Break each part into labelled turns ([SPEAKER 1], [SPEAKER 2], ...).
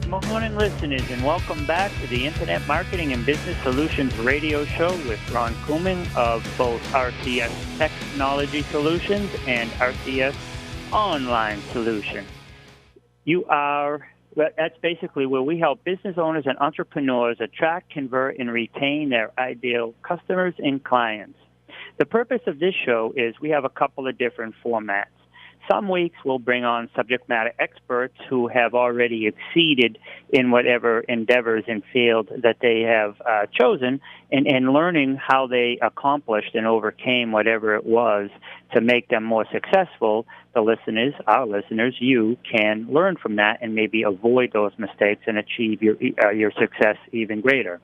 [SPEAKER 1] Good morning, listeners, and welcome back to the Internet Marketing and Business Solutions radio show with Ron Couming of both RCS Technology Solutions and RCS Online Solutions. That's basically where we help business owners and entrepreneurs attract, convert, and retain their ideal customers and clients. The purpose of this show is we have a couple of different formats. Some weeks we'll bring on subject matter experts who have already exceeded in whatever endeavors and field that they have chosen, and learning how they accomplished and overcame whatever it was to make them more successful. The listeners, our listeners, you can learn from that and maybe avoid those mistakes and achieve your success even greater.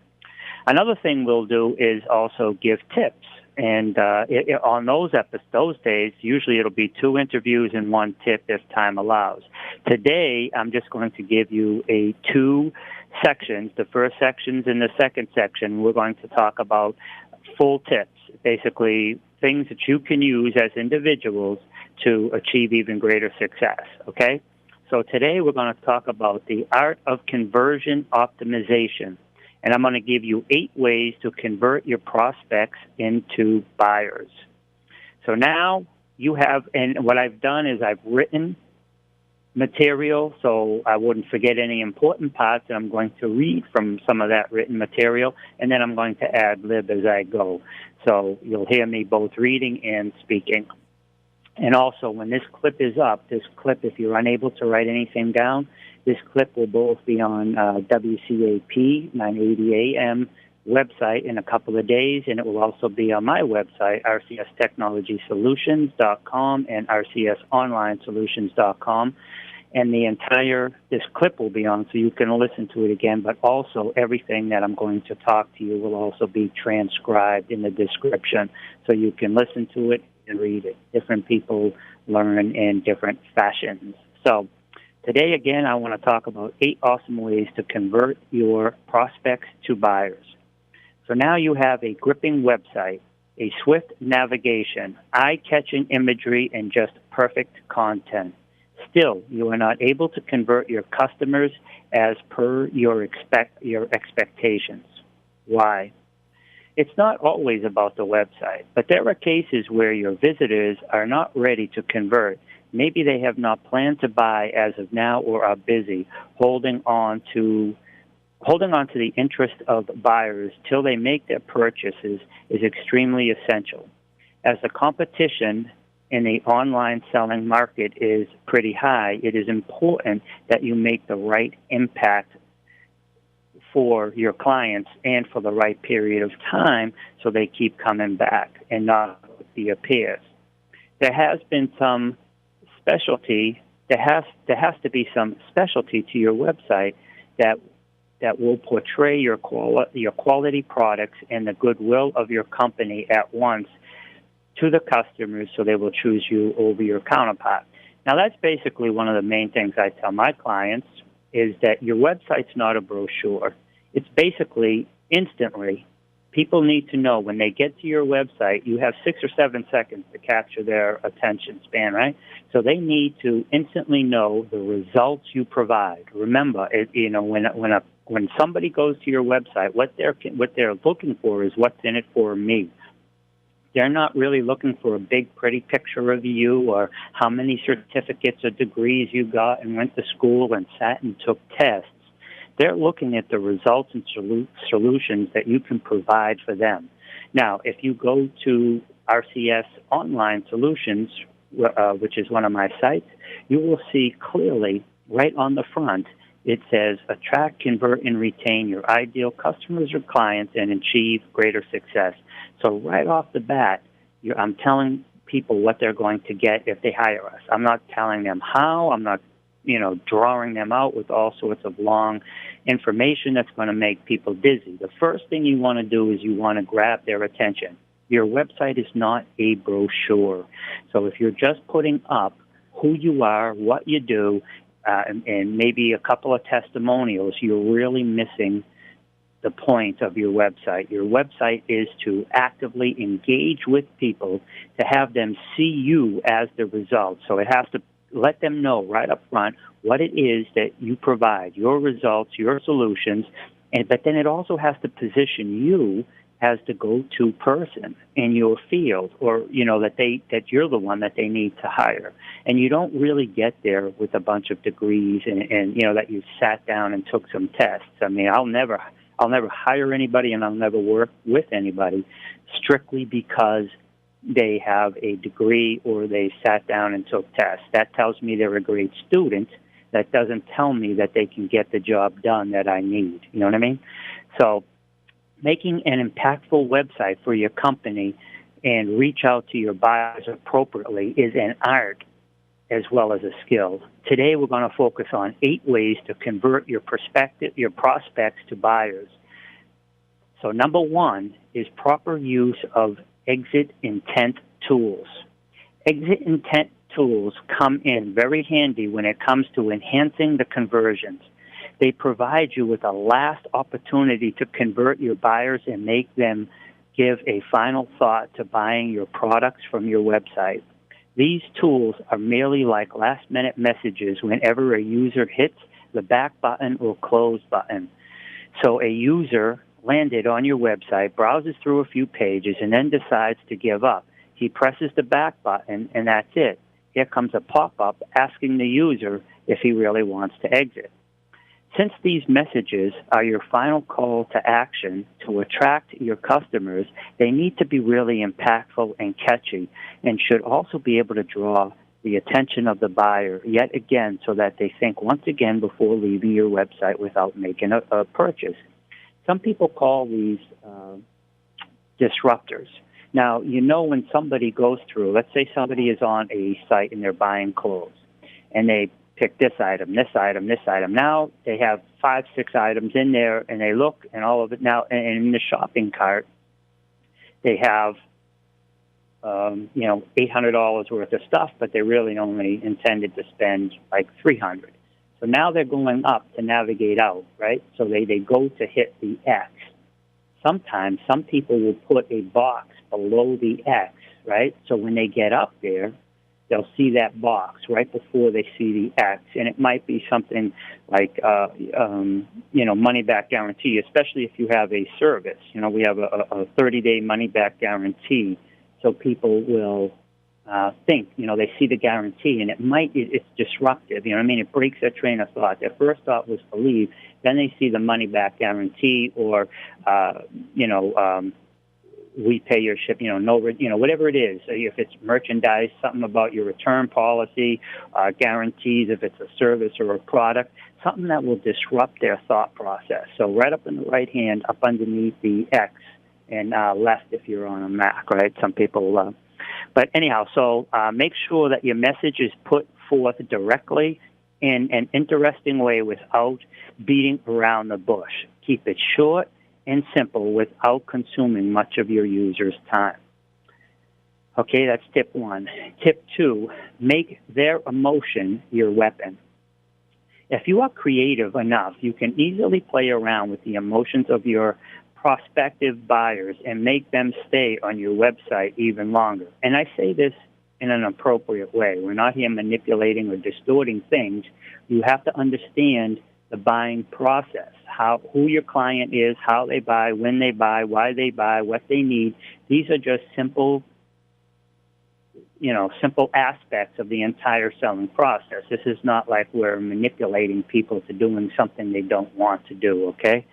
[SPEAKER 1] Another thing we'll do is also give tips. And on those days, usually it'll be 2 interviews and 1 tip if time allows. Today, I'm just going to give you 2 sections. The first sections and the second section, we're going to talk about full tips, basically things that you can use as individuals to achieve even greater success, okay? So today we're going to talk about the art of conversion optimization. And I'm going to give you 8 ways to convert your prospects into buyers. So now you have, and what I've done is I've written material so I wouldn't forget any important parts, and I'm going to read from some of that written material, and then I'm going to ad-lib as I go. So you'll hear me both reading and speaking. And also, when this clip is up, if you're unable to write anything down, this clip will both be on WCAP 980 AM website in a couple of days, and it will also be on my website, rcstechnologysolutions.com and rcsonlinesolutions.com. And this clip will be on, so you can listen to it again, but also everything that I'm going to talk to you will also be transcribed in the description, so you can listen to it and read it. Different people learn in different fashions. So today, again, I want to talk about 8 awesome ways to convert your prospects to buyers. So now you have a gripping website, a swift navigation, eye-catching imagery, and just perfect content. Still, you are not able to convert your customers as per your expectations. Why? It's not always about the website, but there are cases where your visitors are not ready to convert. Maybe they have not planned to buy as of now or are busy holding on to the interest of buyers till they make their purchases is extremely essential. As the competition in the online selling market is pretty high, it is important that you make the right impact for your clients and for the right period of time so they keep coming back and not the appears. There has been some specialty. There has to be some specialty to your website that will portray your quality products and the goodwill of your company at once to the customers, so they will choose you over your counterpart. Now, that's basically one of the main things I tell my clients, is that your website's not a brochure. It's basically instantly. People need to know when they get to your website, you have 6 or 7 seconds to capture their attention span, right? So they need to instantly know the results you provide. Remember, when somebody goes to your website, what they're looking for is what's in it for me. They're not really looking for a big, pretty picture of you or how many certificates or degrees you got and went to school and sat and took tests. They're looking at the results and solutions that you can provide for them. Now, if you go to RCS Online Solutions, which is one of my sites, you will see clearly right on the front, it says, attract, convert, and retain your ideal customers or clients and achieve greater success. So right off the bat, I'm telling people what they're going to get if they hire us. I'm not telling them how. I'm not drawing them out with all sorts of long information that's going to make people dizzy. The first thing you want to do is you want to grab their attention. Your website is not a brochure. So if you're just putting up who you are, what you do, and maybe a couple of testimonials, you're really missing the point of your website. Your website is to actively engage with people, to have them see you as the result. So it has to let them know right up front what it is that you provide, your results, your solutions, but then it also has to position you as the go-to person in your field, or that you're the one that they need to hire. And you don't really get there with a bunch of degrees and that you sat down and took some tests. I mean, I'll never hire anybody, and I'll never work with anybody strictly because they have a degree or they sat down and took tests. That tells me they're a great student. That doesn't tell me that they can get the job done that I need. You know what I mean? So making an impactful website for your company and reach out to your buyers appropriately is an art as well as a skill. Today we're going to focus on 8 ways to convert your prospects to buyers. So number 1 is proper use of exit intent tools. Exit intent tools come in very handy when it comes to enhancing the conversions. They provide you with a last opportunity to convert your buyers and make them give a final thought to buying your products from your website. These tools are merely like last-minute messages whenever a user hits the back button or close button. So a user landed on your website, browses through a few pages, and then decides to give up. He presses the back button, and that's it. Here comes a pop-up asking the user if he really wants to exit. Since these messages are your final call to action to attract your customers, they need to be really impactful and catchy, and should also be able to draw the attention of the buyer yet again so that they think once again before leaving your website without making a purchase. Some people call these disruptors. Now, when somebody goes through, let's say somebody is on a site and they're buying clothes, and they pick this item, this item, this item. Now they have 5, 6 items in there, and they look, and all of it now, and in the shopping cart, they have, $800 worth of stuff, but they really only intended to spend like $300. So now they're going up to navigate out, right? So they go to hit the X. Sometimes some people will put a box below the X, right? So when they get up there, they'll see that box right before they see the X, and it might be something like, money-back guarantee, especially if you have a service. We have a 30-day money-back guarantee, so people will think, they see the guarantee, and it's disruptive. It breaks their train of thought. Their first thought was to leave, then they see the money-back guarantee, or, we pay your ship, whatever it is. So if it's merchandise, something about your return policy, guarantees if it's a service or a product, something that will disrupt their thought process. So right up in the right hand, up underneath the X, and left if you're on a Mac, right? Some people, but anyhow, so make sure that your message is put forth directly in an interesting way without beating around the bush. Keep it short and simple without consuming much of your user's time. Okay, that's tip 1. Tip 2, make their emotion your weapon. If you are creative enough, you can easily play around with the emotions of your prospective buyers and make them stay on your website even longer. And I say this in an appropriate way. We're not here manipulating or distorting things. You have to understand the buying process, who your client is, how they buy, when they buy, why they buy, what they need. These are just simple aspects of the entire selling process. This is not like we're manipulating people to doing something they don't want to do, okay?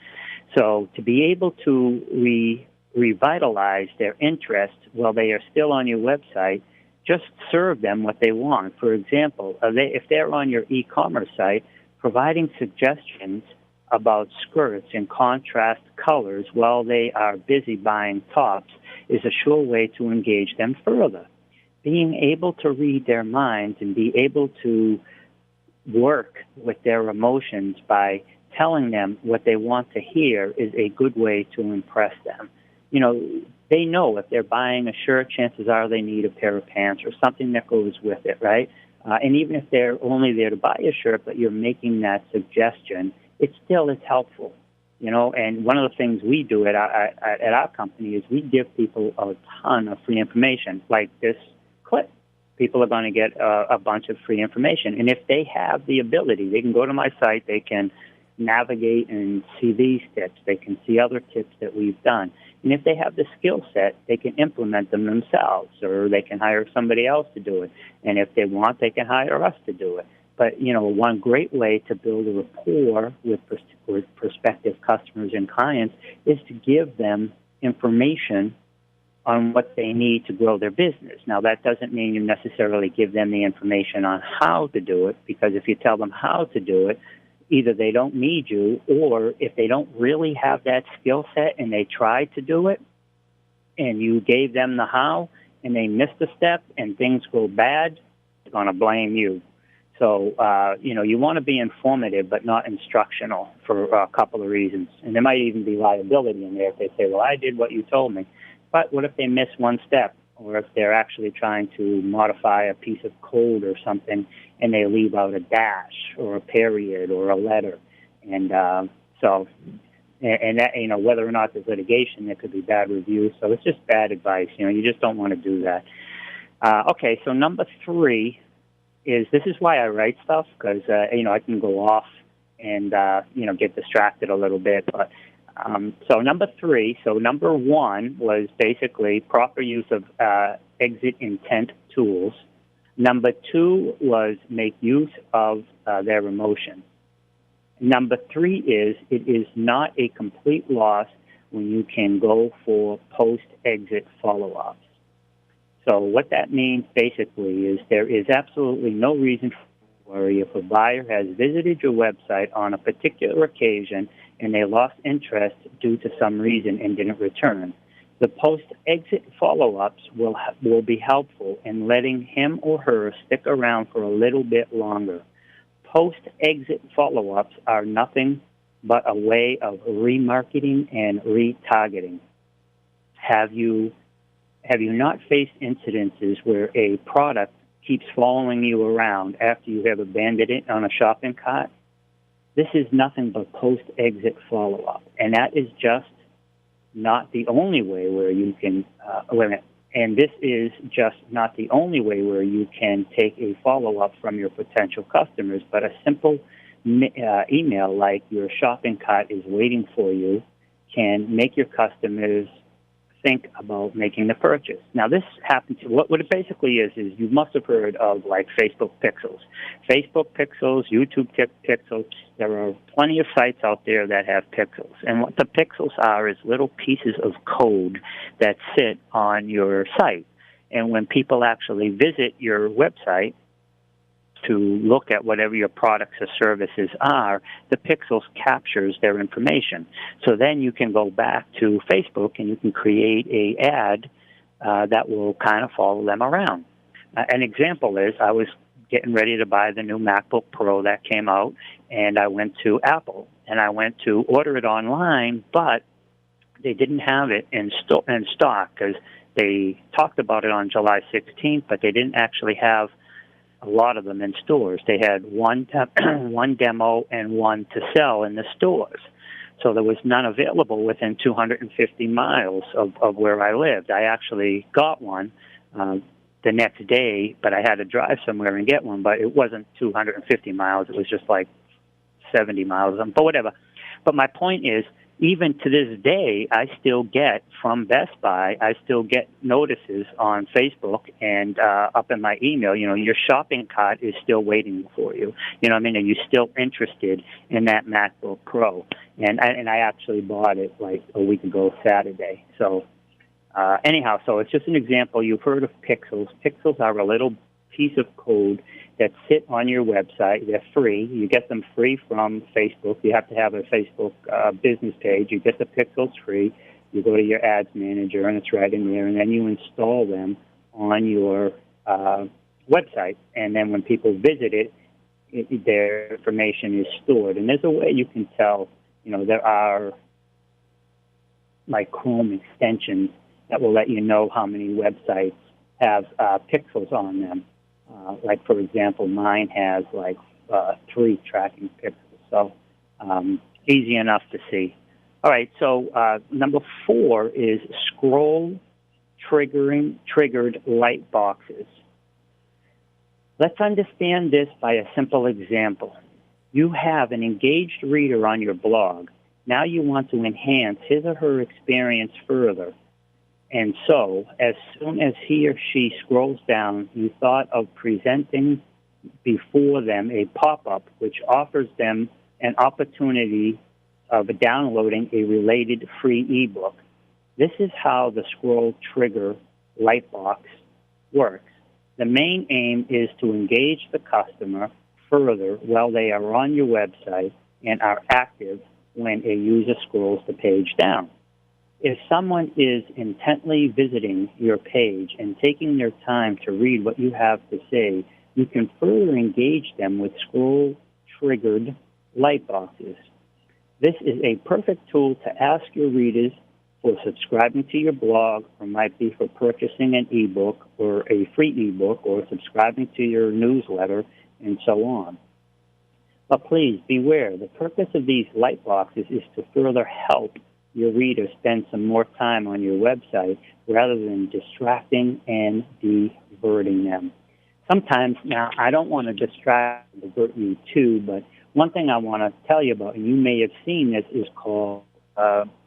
[SPEAKER 1] So to be able to revitalize their interest while they are still on your website, just serve them what they want. For example, if they're on your e-commerce site, providing suggestions about skirts in contrast colors while they are busy buying tops is a sure way to engage them further. Being able to read their minds and be able to work with their emotions by telling them what they want to hear is a good way to impress them. They know if they're buying a shirt, chances are they need a pair of pants or something that goes with it, right? And even if they're only there to buy a shirt, but you're making that suggestion, it still is helpful, And one of the things we do at our company is we give people a ton of free information, like this clip People are going to get a bunch of free information. And if they have the ability, they can go to my site, they can navigate and see these tips, they can see other tips that we've done. And if they have the skill set, they can implement them themselves, or they can hire somebody else to do it. And if they want, they can hire us to do it. But, one great way to build a rapport with prospective customers and clients is to give them information on what they need to grow their business. Now, that doesn't mean you necessarily give them the information on how to do it, because if you tell them how to do it, either they don't need you, or if they don't really have that skill set and they try to do it and you gave them the how and they missed a step and things go bad, they're going to blame you. So, you want to be informative but not instructional for a couple of reasons. And there might even be liability in there if they say, well, I did what you told me. But what if they miss one step, or if they're actually trying to modify a piece of code or something and they leave out a dash or a period or a letter? And and that, whether or not there's litigation, there could be bad reviews. So it's just bad advice. You just don't want to do that. Okay, so number 3 is, this is why I write stuff, because, I can go off and, get distracted a little bit. But so number 3, number 1 was basically proper use of exit intent tools. Number 2 was make use of their emotion. Number 3 is, it is not a complete loss when you can go for post-exit follow-ups. So what that means basically is there is absolutely no reason for worry if a buyer has visited your website on a particular occasion and they lost interest due to some reason and didn't return. The post-exit follow-ups will be helpful in letting him or her stick around for a little bit longer. Post-exit follow-ups are nothing but a way of remarketing and retargeting. Have you not faced incidences where a product keeps following you around after you have abandoned it on a shopping cart? This is nothing but post-exit follow-up, and that is just not the only way where you can and this is just not the only way where you can take a follow-up from your potential customers, but a simple email like your shopping cart is waiting for you can make your customers think about making the purchase. Now, this happens, what it basically is you must have heard of, like, Facebook pixels. Facebook pixels, YouTube pixels. There are plenty of sites out there that have pixels. And what the pixels are is little pieces of code that sit on your site. And when people actually visit your website to look at whatever your products or services are, the pixels captures their information. So then you can go back to Facebook and you can create an ad that will kind of follow them around. An example is, I was getting ready to buy the new MacBook Pro that came out, and I went to Apple, and I went to order it online, but they didn't have it in stock because they talked about it on July 16th, but they didn't actually have a lot of them in stores. They had one demo and one to sell in the stores. So there was none available within 250 miles of where I lived. I actually got one the next day, but I had to drive somewhere and get one, but it wasn't 250 miles. It was just like 70 miles, but whatever. But my point is, even to this day, I still get from Best Buy, I still get notices on Facebook and up in my email, your shopping cart is still waiting for you. Are you still interested in that MacBook Pro? And I actually bought it like a week ago Saturday. So anyhow, so it's just an example. You've heard of pixels. Pixels are a little piece of code that sit on your website. They're free. You get them free from Facebook. You have to have a Facebook business page. You get the pixels free. You go to your ads manager, and it's right in there, and then you install them on your website. And then when people visit it, their information is stored. And there's a way you can tell, there are like Chrome extensions that will let you know how many websites have pixels on them. Like, for example, mine has like 3 tracking pixels, so easy enough to see. All right, so number 4 is scroll triggered light boxes. Let's understand this by a simple example. You have an engaged reader on your blog. Now you want to enhance his or her experience further. And so, as soon as he or she scrolls down, you thought of presenting before them a pop-up which offers them an opportunity of downloading a related free ebook. This is how the scroll trigger lightbox works. The main aim is to engage the customer further while they are on your website and are active when a user scrolls the page down. If someone is intently visiting your page and taking their time to read what you have to say, you can further engage them with scroll-triggered lightboxes. This is a perfect tool to ask your readers for subscribing to your blog, or might be for purchasing an ebook or a free ebook, or subscribing to your newsletter, and so on. But please beware, the purpose of these lightboxes is to further help your readers spend some more time on your website rather than distracting and diverting them. Sometimes, now, I don't want to distract and divert you too, but one thing I want to tell you about, and you may have seen this, is called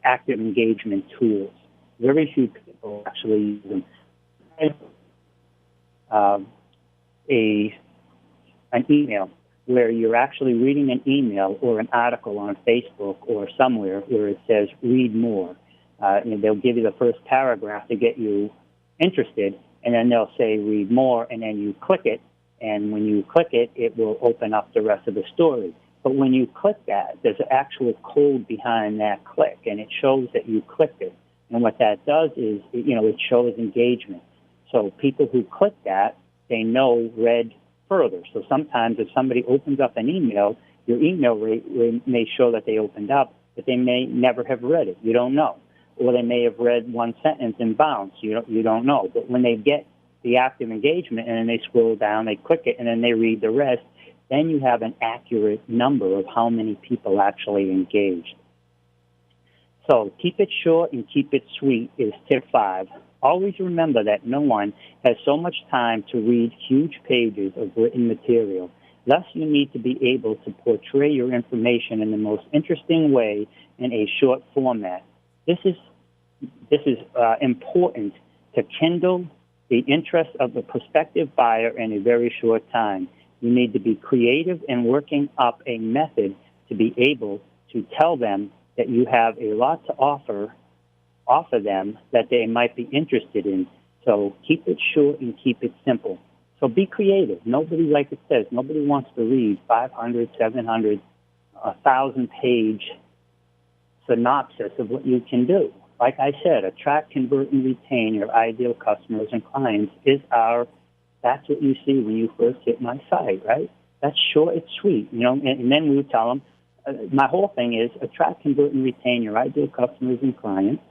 [SPEAKER 1] active engagement tools. Very few people actually use them. An email where you're actually reading an email or an article on Facebook or somewhere where it says read more. And they'll give you the first paragraph to get you interested, and then they'll say read more, and then you click it, and when you click it, it will open up the rest of the story. But when you click that, there's an actual code behind that click, and it shows that you clicked it. And what that does is, it shows engagement. So people who click that, they know read further. So sometimes if somebody opens up an email, your email rate may show that they opened up, but they may never have read it. You don't know. Or they may have read one sentence and bounced. You don't know. But when they get the active engagement and then they scroll down, they click it, and then they read the rest, then you have an accurate number of how many people actually engaged. So keep it short and keep it sweet is tip 5. Always remember that no one has so much time to read huge pages of written material. Thus, you need to be able to portray your information in the most interesting way in a short format. This is important to kindle the interest of the prospective buyer in a very short time. You need to be creative in working up a method to be able to tell them that you have a lot to offer them that they might be interested in. So keep it short and keep it simple. So be creative. Nobody, like it says, nobody wants to read 500, 700, 1,000-page synopsis of what you can do. Like I said, attract, convert, and retain your ideal customers and clients that's what you see when you first hit my site, right? That's short, it's sweet, and then we would tell them, my whole thing is attract, convert, and retain your ideal customers and clients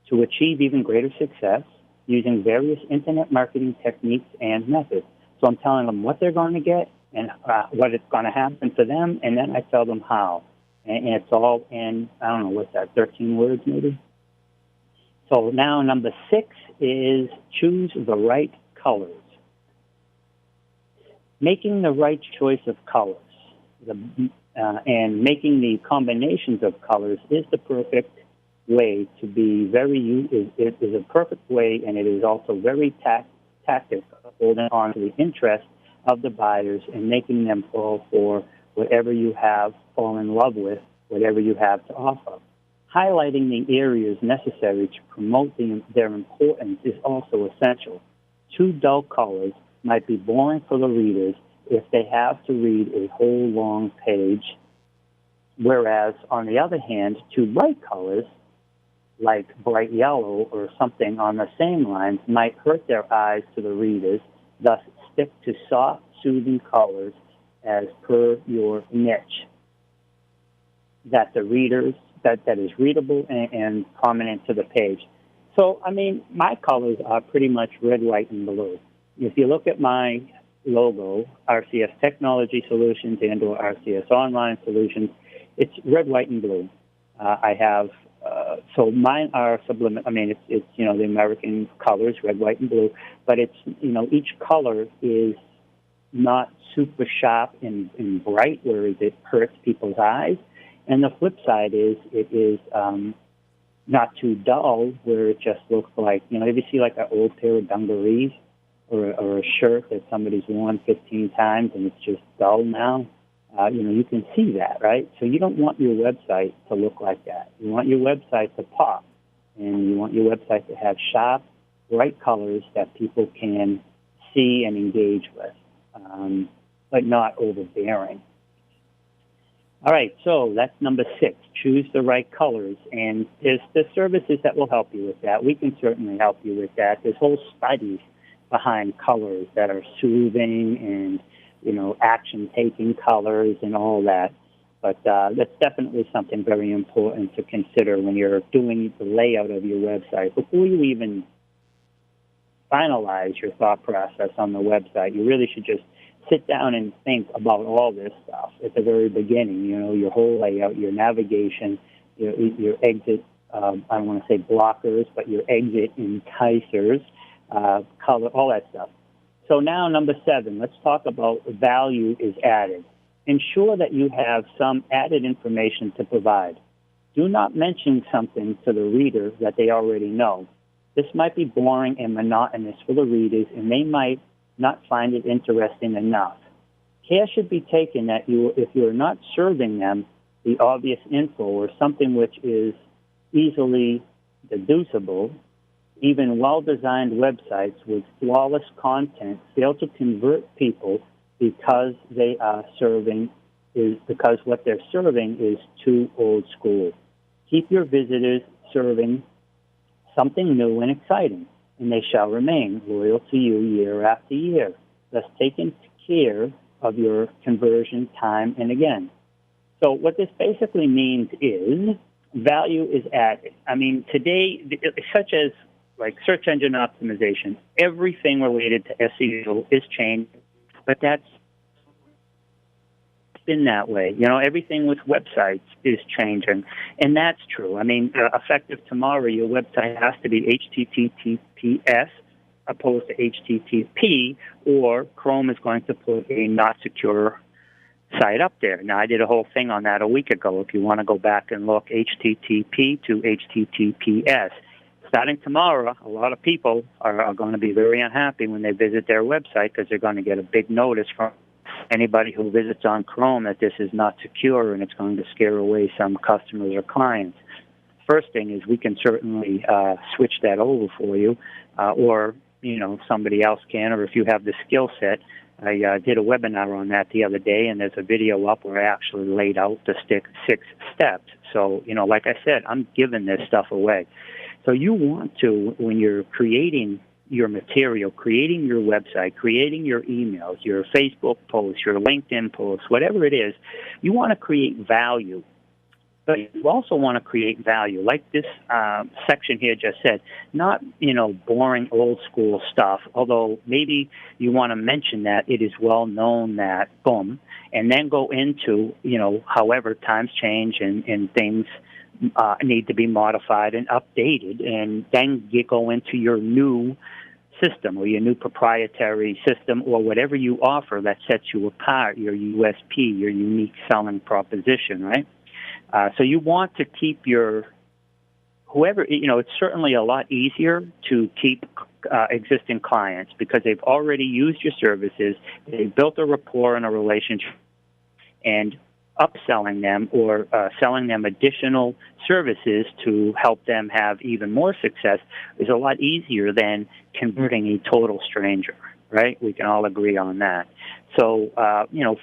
[SPEAKER 1] to achieve even greater success using various internet marketing techniques and methods. So I'm telling them what they're going to get and what is going to happen for them, and then I tell them how. And it's all in, 13 words maybe? So now number 6 is choose the right colors. Making the right choice of colors and making the combinations of colors is the perfect way to be it is a perfect way, and it is also very tactical, holding on to the interest of the buyers and making them fall for whatever you have, fall in love with whatever you have to offer. Highlighting the areas necessary to promote their importance is also essential. Too dull colors might be boring for the readers if they have to read a whole long page, whereas, on the other hand, too bright colors, like bright yellow or something on the same lines, might hurt their eyes to the readers. Thus, stick to soft, soothing colors as per your niche that is readable and prominent to the page. So, my colors are pretty much red, white, and blue. If you look at my logo, RCS Technology Solutions and or RCS Online Solutions, it's red, white, and blue. I have, so mine are it's the American colors, red, white, and blue, but it's, each color is not super sharp and bright, whereas it hurts people's eyes. And the flip side is it is not too dull, where it just looks like, if you see like an old pair of dungarees or a shirt that somebody's worn 15 times and it's just dull now, you can see that, right? So you don't want your website to look like that. You want your website to pop, and you want your website to have sharp, bright colors that people can see and engage with, but not overbearing. All right, so that's number 6. Choose the right colors, and there's services that will help you with that. We can certainly help you with that. There's whole studies behind colors that are soothing and, action-taking colors and all that. But that's definitely something very important to consider when you're doing the layout of your website. Before you even finalize your thought process on the website, you really should just sit down and think about all this stuff at the very beginning, your whole layout, your navigation, your exit, I don't want to say blockers, but your exit enticers, color, all that stuff. So now number 7, let's talk about value is added. Ensure that you have some added information to provide. Do not mention something to the reader that they already know. This might be boring and monotonous for the readers, and they might not find it interesting enough. Care should be taken that if you're not serving them the obvious info or something which is easily deducible, even well-designed websites with flawless content fail to convert people because because what they're serving is too old school. Keep your visitors serving something new and exciting, and they shall remain loyal to you year after year, thus taking care of your conversion time and again. So what this basically means is value is added. I mean, today, such as like search engine optimization, everything related to SEO is changed, but that's been that way. Everything with websites is changing, and that's true. I mean, effective tomorrow, your website has to be HTTPS opposed to HTTP, or Chrome is going to put a not secure site up there. Now, I did a whole thing on that a week ago. If you want to go back and look, HTTP to HTTPS. Starting tomorrow, a lot of people are going to be very unhappy when they visit their website because they're going to get a big notice from anybody who visits on Chrome that this is not secure, and it's going to scare away some customers or clients. First thing is we can certainly switch that over for you, or somebody else can, or if you have the skill set. I did a webinar on that the other day, and there's a video up where I actually laid out the 6 steps. So, like I said, I'm giving this stuff away. So you want to, when you're creating your material, creating your website, creating your emails, your Facebook posts, your LinkedIn posts, whatever it is, you want to create value. But you also want to create value, like this section here just said, not, boring old school stuff, although maybe you want to mention that it is well known that, boom, and then go into, however, times change and things need to be modified and updated, and then you go into your new system or your new proprietary system or whatever you offer that sets you apart, your USP, your unique selling proposition, right? So you want to keep it's certainly a lot easier to keep existing clients because they've already used your services, they've built a rapport and a relationship, and upselling them or selling them additional services to help them have even more success is a lot easier than converting a total stranger, right? We can all agree on that. So,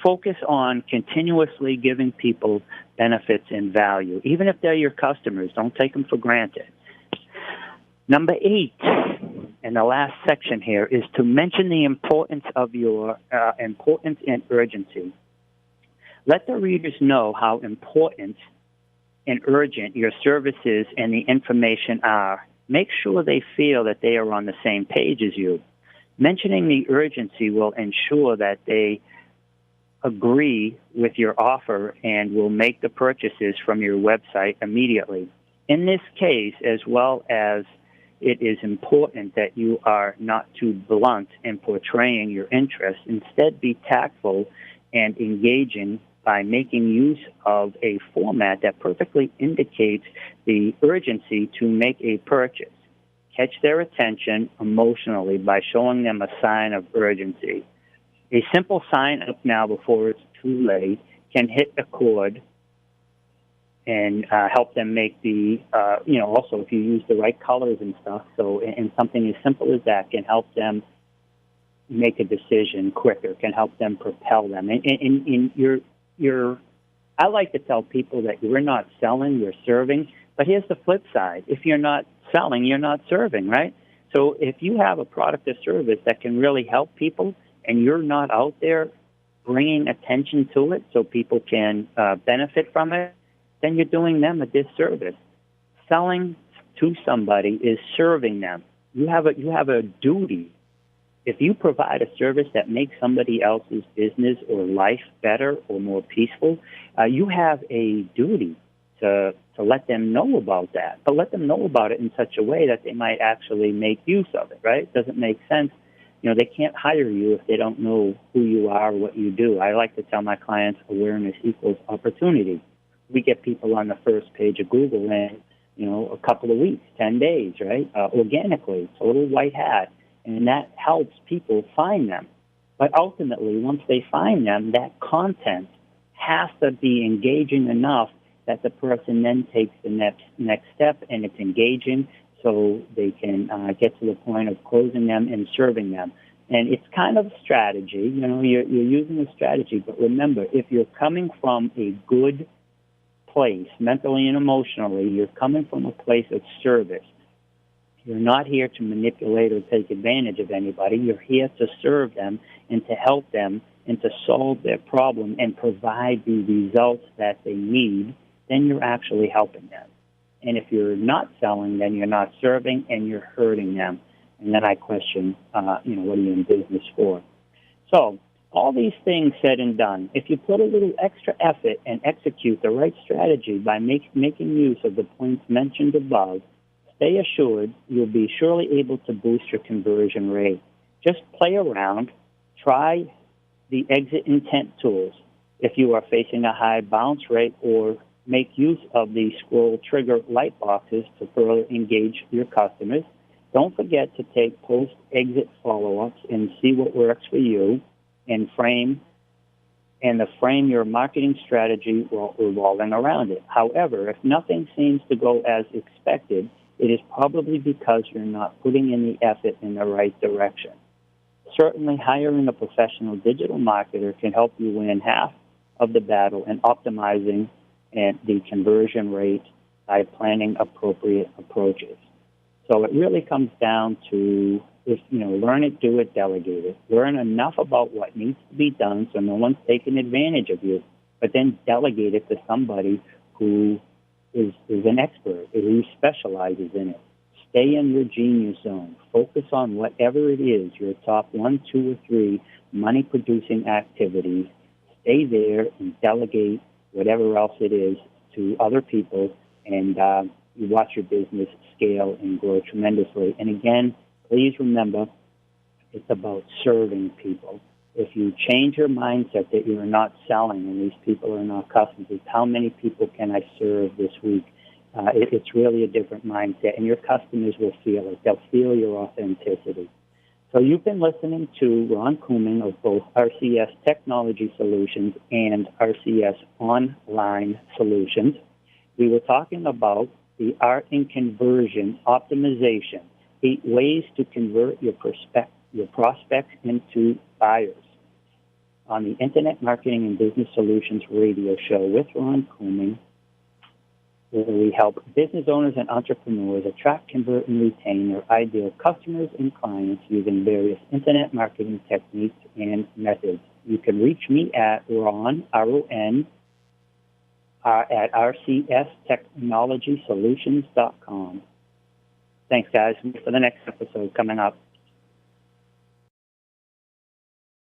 [SPEAKER 1] focus on continuously giving people benefits and value, even if they're your customers. Don't take them for granted. Number 8, and the last section here, is to mention the importance of your importance and urgency. Let the readers know how important and urgent your services and the information are. Make sure they feel that they are on the same page as you. Mentioning the urgency will ensure that they agree with your offer and will make the purchases from your website immediately. In this case, as well as, it is important that you are not too blunt in portraying your interest. Instead, be tactful and engaging by making use of a format that perfectly indicates the urgency to make a purchase. Catch their attention emotionally by showing them a sign of urgency. A simple sign up now before it's too late can hit a chord and help them make the, also if you use the right colors and stuff, and something as simple as that can help them make a decision quicker, can help them propel them. And I like to tell people that you're not selling, you're serving, but here's the flip side. If you're not selling, you're not serving, right? So if you have a product or service that can really help people and you're not out there bringing attention to it so people can benefit from it, then you're doing them a disservice. Selling to somebody is serving them. You have a duty. If you provide a service that makes somebody else's business or life better or more peaceful, you have a duty to let them know about that. But let them know about it in such a way that they might actually make use of it, right? It doesn't make sense. They can't hire you if they don't know who you are or what you do. I like to tell my clients awareness equals opportunity. We get people on the first page of Google in, a couple of weeks, 10 days, right? Organically, total white hat. And that helps people find them. But ultimately, once they find them, that content has to be engaging enough that the person then takes the next step, and it's engaging so they can get to the point of closing them and serving them. And it's kind of a strategy. You're using a strategy. But remember, if you're coming from a good place, mentally and emotionally, you're coming from a place of service. You're not here to manipulate or take advantage of anybody. You're here to serve them and to help them and to solve their problem and provide the results that they need. Then you're actually helping them. And if you're not selling, then you're not serving and you're hurting them. And then I question, what are you in business for? So all these things said and done, if you put a little extra effort and execute the right strategy by making use of the points mentioned above, stay assured you'll be surely able to boost your conversion rate. Just play around. Try the exit intent tools if you are facing a high bounce rate, or make use of the scroll trigger light boxes to further engage your customers. Don't forget to take post-exit follow-ups and see what works for you and frame your marketing strategy revolving around it. However, if nothing seems to go as expected, it is probably because you're not putting in the effort in the right direction. Certainly, hiring a professional digital marketer can help you win half of the battle in optimizing the conversion rate by planning appropriate approaches. So it really comes down to, learn it, do it, delegate it. Learn enough about what needs to be done so no one's taking advantage of you, but then delegate it to somebody who is an expert, who specializes in it. Stay in your genius zone. Focus on whatever it is, your top 1, 2, or 3 money-producing activities. Stay there and delegate whatever else it is to other people, and you watch your business scale and grow tremendously. And again, please remember, it's about serving people. If you change your mindset that you're not selling and these people are not customers, it's how many people can I serve this week? It's really a different mindset, and your customers will feel it. They'll feel your authenticity. So you've been listening to Ron Couming of both RCS Technology Solutions and RCS Online Solutions. We were talking about the art in conversion optimization, 8 ways to convert your prospects into buyers, on the Internet Marketing and Business Solutions radio show with Ron Couming, where we help business owners and entrepreneurs attract, convert, and retain their ideal customers and clients using various Internet marketing techniques and methods. You can reach me at Ron, R-O-N, at rcstechnologysolutions.com. Thanks, guys, for the next episode coming up.